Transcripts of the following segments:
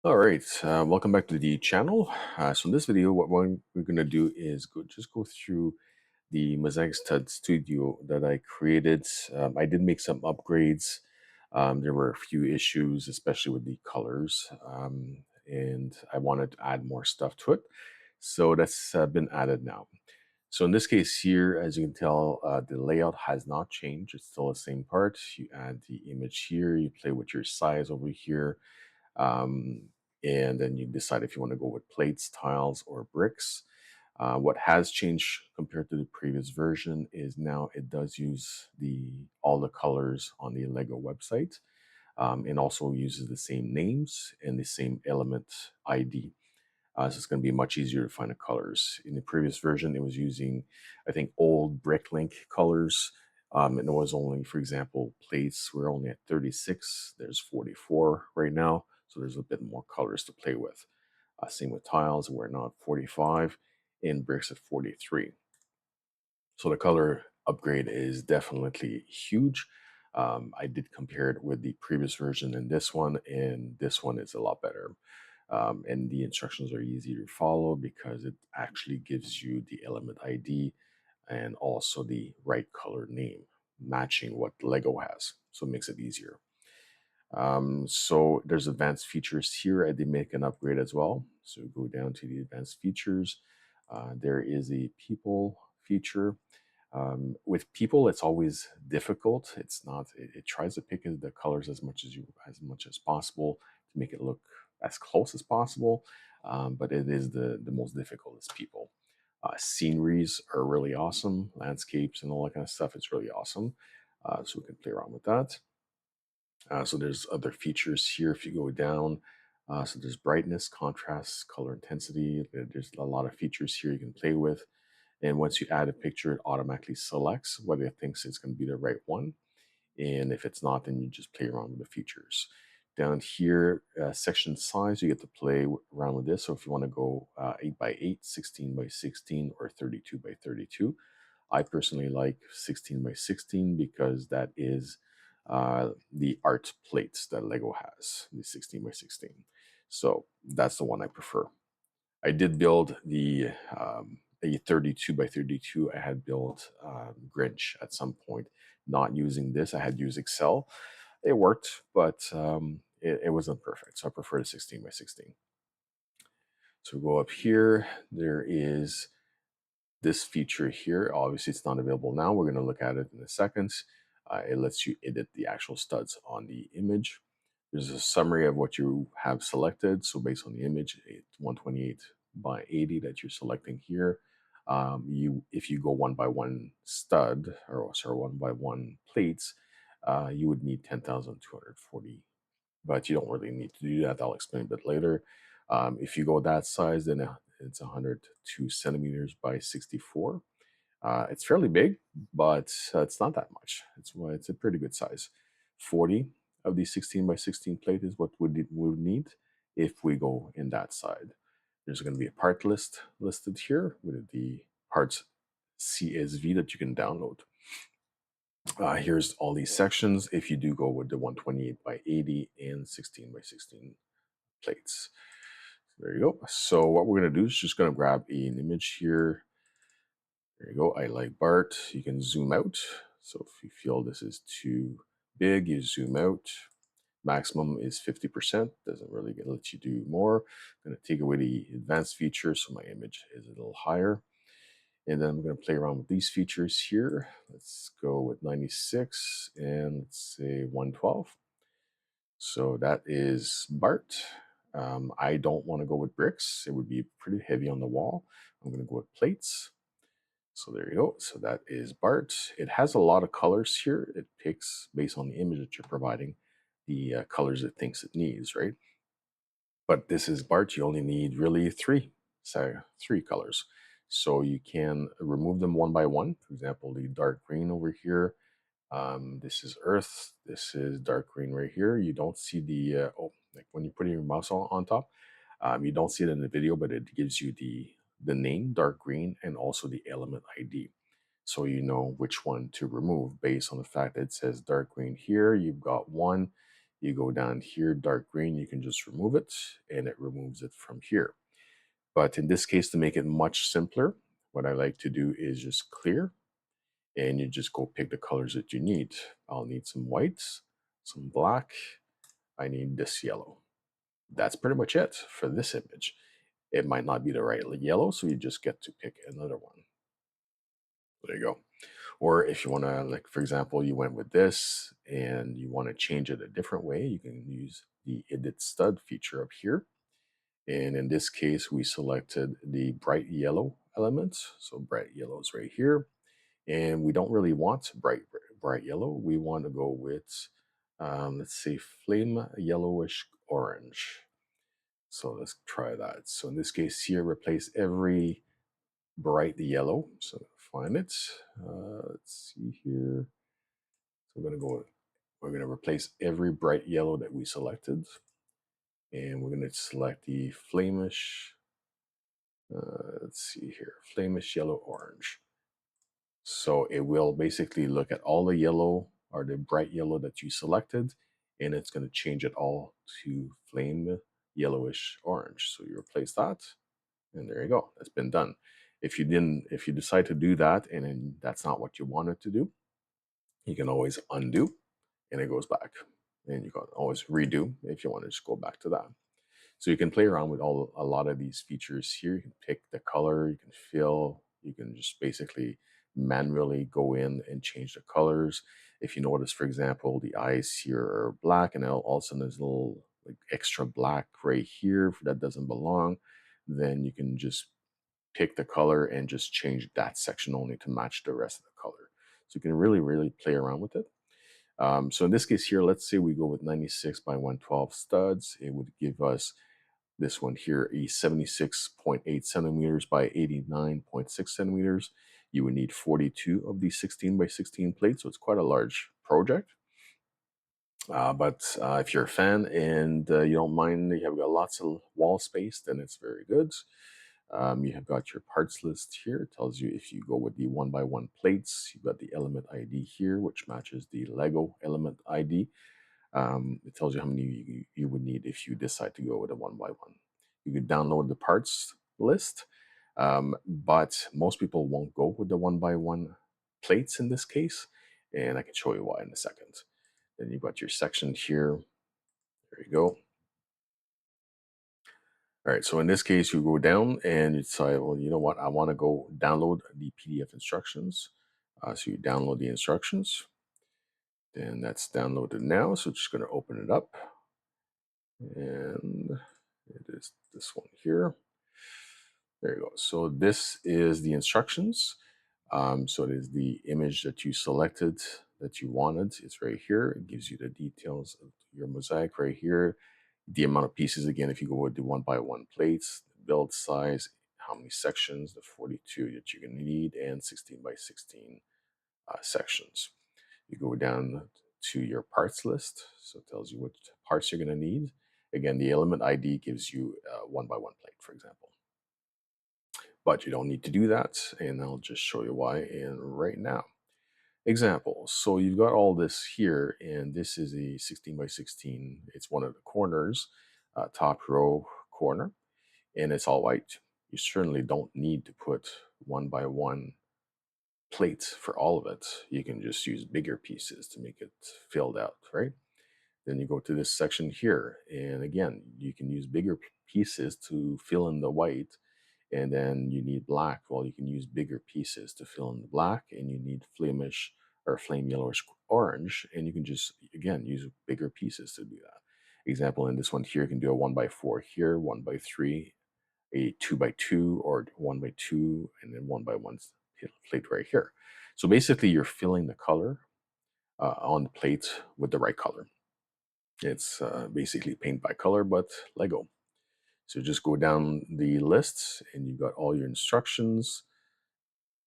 All right, welcome back to the channel. So in this video, what we're going to do is just go through the Mosaic Stud Studio that I created. I did make some upgrades. There were a few issues, especially with the colors, and I wanted to add more stuff to it. So that's been added now. So in this case here, as you can tell, the layout has not changed. It's still the same part. You add the image here, you play with your size over here, um, and then you decide if you want to go with plates, tiles, or bricks. What has changed compared to the previous version is now it does use the all the colors on the Lego website, and also uses the same names and the same element ID. So it's going to be much easier to find the colors. In the previous version, it was using, I think, old Bricklink colors. And it was only, for example, plates were only at 36. There's 44 right now. So there's a bit more colors to play with. Same with tiles, we're now at 45 and bricks at 43. So the color upgrade is definitely huge. I did compare it with the previous version and this one is a lot better. And the instructions are easy to follow because it actually gives you the element ID and also the right color name matching what Lego has. So it makes it easier. So there's advanced features here. I did make an upgrade as well. So go down to the advanced features. There is a people feature. With people, it's always difficult. It's not. It tries to pick the colors as much as possible to make it look as close as possible. But it is the most difficult is people. Sceneries are really awesome. Landscapes and all that kind of stuff. It's really awesome. So we can play around with that. So there's other features here if you go down. So there's brightness, contrast, color intensity. There's a lot of features here you can play with. And once you add a picture, it automatically selects whether it thinks it's going to be the right one. And if it's not, then you just play around with the features. Down here, section size, you get to play around with this. So if you want to go 8 by 8, 16 by 16, or 32 by 32, I personally like 16 by 16 because that is the art plates that Lego has, the 16 by 16. So that's the one I prefer. I did build the a 32 by 32. I had built Grinch at some point, not using this. I had used Excel. It worked, but it wasn't perfect. So I prefer the 16 by 16. So we go up here. There is this feature here. Obviously, it's not available now. We're going to look at it in a second. It lets you edit the actual studs on the image. There's a summary of what you have selected. So based on the image, 128 by 80 that you're selecting here, if you go one by one stud, or sorry, one by one plates, you would need 10,240, but you don't really need to do that. I'll explain a bit later. If you go that size, then it's 102 centimeters by 64. It's fairly big, but it's not that much. It's a pretty good size. 40 of the 16 by 16 plate is what we would need if we go in that side. There's going to be a part list listed here with the parts CSV that you can download. Here's all these sections if you do go with the 128 by 80 and 16 by 16 plates. There you go. So what we're going to do is just going to grab an image here. There you go. I like Bart. You can zoom out. So if you feel this is too big, you zoom out. Maximum is 50%. Doesn't really let you do more. I'm going to take away the advanced features so my image is a little higher. And then I'm going to play around with these features here. Let's go with 96 and let's say 112. So that is Bart. I don't want to go with bricks. It would be pretty heavy on the wall. I'm going to go with plates. So there you go. So that is Bart. It has a lot of colors here. It picks based on the image that you're providing the colors it thinks it needs, right? But this is Bart. You only need really three colors. So you can remove them one by one. For example, the dark green over here. This is Earth. This is dark green right here. You don't see the like when you put your mouse on top. You don't see it in the video, but it gives you the name dark green and also the element ID. So you know which one to remove based on the fact that it says dark green here. You've got one. You go down here, dark green, you can just remove it, and it removes it from here. But in this case, to make it much simpler, what I like to do is just clear, and you just go pick the colors that you need. I'll need some whites, some black, I need this yellow. That's pretty much it for this image. It might not be the right yellow, so you just get to pick another one. There you go. Or if you want to, like, for example, you went with this and you want to change it a different way, you can use the edit stud feature up here. And in this case, we selected the bright yellow element. So bright yellow is right here. And we don't really want bright yellow. We want to go with, let's say, flame yellowish orange. So let's try that. So in this case here, replace every bright yellow. So find it. Let's see here. So we're going to replace every bright yellow that we selected. And we're going to select the flamish, let's see here, flamish yellow orange. So it will basically look at all the yellow or the bright yellow that you selected, and it's going to change it all to flame yellowish orange. So you replace that, and there you go. That's been done. If you decide to do that and then that's not what you wanted to do, you can always undo, and it goes back. And you can always redo if you want to just go back to that. So you can play around with a lot of these features here. You can pick the color, you can fill, you can just basically manually go in and change the colors. If you notice, for example, the eyes here are black, and all of a sudden there's a little like extra black right here that doesn't belong, then you can just pick the color and just change that section only to match the rest of the color. So you can really, really play around with it. So in this case here, let's say we go with 96 by 112 studs. It would give us this one here, a 76.8 centimeters by 89.6 centimeters. You would need 42 of these 16 by 16 plates, so it's quite a large project. But if you're a fan and you don't mind, you have got lots of wall space, then it's very good. You have got your parts list here. It tells you if you go with the 1x1 plates, you've got the element ID here, which matches the Lego element ID. It tells you how many you would need if you decide to go with a 1x1. You could download the parts list, but most people won't go with the 1x1 plates in this case, and I can show you why in a second. Then you've got your section here. There you go. All right, so in this case, you go down and you decide, well, you know what, I want to go download the PDF instructions. So you download the instructions, and that's downloaded now. So just going to open it up, and it is this one here. There you go. So this is the instructions. So it is the image that you selected that you wanted. It's right here. It gives you the details of your mosaic right here. The amount of pieces, again, if you go with the 1x1 plates, the build size, how many sections, the 42 that you're going to need, and 16 by 16 sections. You go down to your parts list. So it tells you what parts you're going to need. Again, the element ID gives you a 1x1 plate, for example. But you don't need to do that, and I'll just show you why in right now. Example, so you've got all this here, and this is a 16 by 16. It's one of the corners, top row corner, and it's all white. You certainly don't need to put 1x1 plates for all of it. You can just use bigger pieces to make it filled out, right? Then you go to this section here, and again, you can use bigger pieces to fill in the white. And then you need black. Well, you can use bigger pieces to fill in the black, and you need flamish or flame yellowish orange, and you can just, again, use bigger pieces to do that. Example, in this one here, you can do a 1x4 here, 1x3, a 2x2, or 1x2, and then 1x1 plate right here. So basically, you're filling the color on the plate with the right color. It's basically paint by color, but Lego. So just go down the lists, and you've got all your instructions,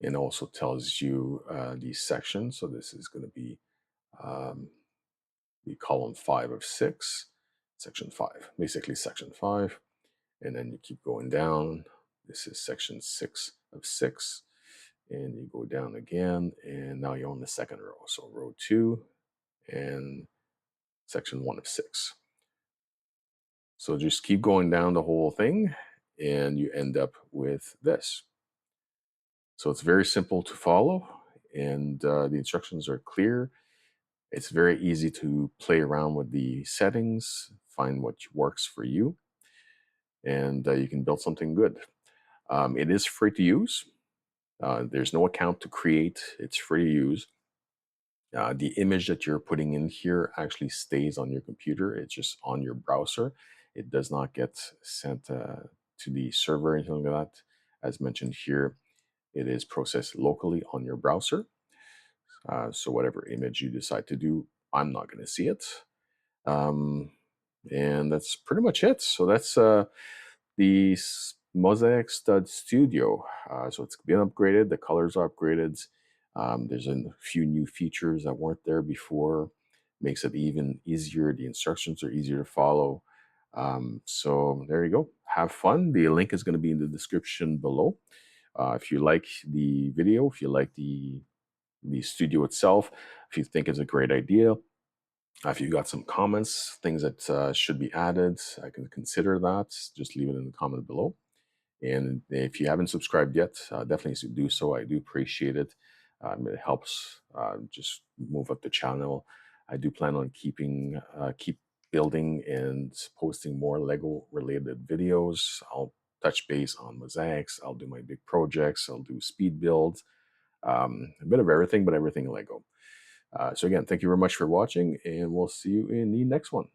and also tells you the sections. So this is going to be um, the column 5 of 6, section 5, basically section 5. And then you keep going down. This is section 6 of 6. And you go down again, and now you're on the second row. So row 2 and section 1 of 6. So just keep going down the whole thing and you end up with this. So it's very simple to follow, and the instructions are clear. It's very easy to play around with the settings, find what works for you, and you can build something good. It is free to use. There's no account to create. It's free to use. The image that you're putting in here actually stays on your computer. It's just on your browser. It does not get sent to the server or anything like that. As mentioned here, it is processed locally on your browser. So whatever image you decide to do, I'm not going to see it. Um, and that's pretty much it. So that's the Mosaic Stud Studio. So it's been upgraded. The colors are upgraded. There's a few new features that weren't there before. Makes it even easier. The instructions are easier to follow. So there you go. Have fun. The link is going to be in the description below. If you like the video, if you like the studio itself, if you think it's a great idea, if you got some comments, things that should be added, I can consider that. Just leave it in the comment below. And if you haven't subscribed yet, definitely do so. I do appreciate it. It helps just move up the channel. I do plan on keep building and posting more Lego related videos. I'll touch base on mosaics. I'll do my big projects. I'll do speed builds, a bit of everything, but everything Lego. So again, thank you very much for watching, and we'll see you in the next one.